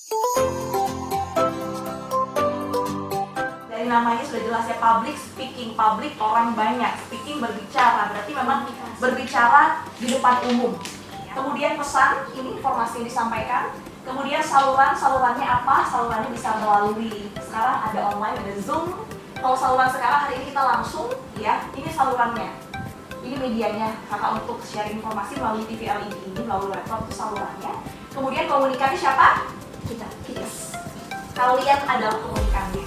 Dari namanya sudah jelas ya, public speaking. Public orang banyak, speaking berbicara, berarti memang berbicara di depan umum. Kemudian pesan, ini informasi yang disampaikan. Kemudian salurannya apa? Salurannya bisa melalui, sekarang ada online, ada Zoom. Kalau saluran sekarang hari ini kita langsung, ya, ini salurannya. Ini medianya, kakak untuk sharing informasi melalui TV LED ini, melalui laptop itu salurannya. Kemudian komunikannya siapa? Kita. Yes. Kalian adalah komunikannya.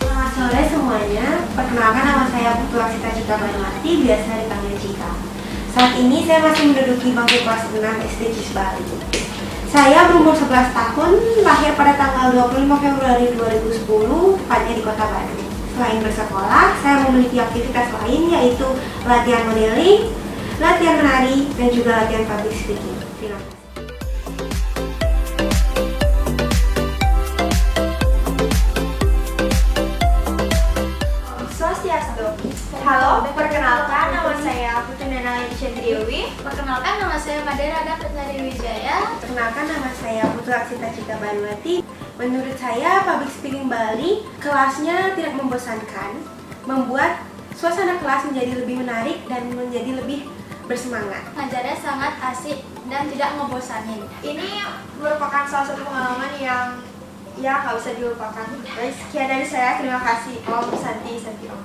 Selamat sore semuanya, perkenalkan nama saya Putu Aksita Cika Banuwati, biasa dipanggil Cika. Saat ini saya masih menduduki bangku kelas 6 SD Cisbali. Saya berumur 11 tahun, lahir pada tanggal 25 Februari 2010, tepatnya di Kota Bandung. Selain bersekolah, saya memiliki aktivitas lain yaitu latihan modeling, latihan menari, dan juga latihan public speaking. Terima kasih. Swastiastu. Halo, perkenalkan nama saya Putri Nena Chandriwi. Perkenalkan nama saya Madera Dapat Nari Wijaya. Perkenalkan nama saya Putu Aksita Cika Banuwati. Menurut saya, public speaking Bali kelasnya tidak membosankan, membuat suasana kelas menjadi lebih menarik dan menjadi lebih bersemangat. Ngajarnya sangat asik dan tidak ngebosanin. Ini merupakan salah satu pengalaman yang nggak bisa dilupakan. Sekian dari saya, terima kasih Om Santi Om.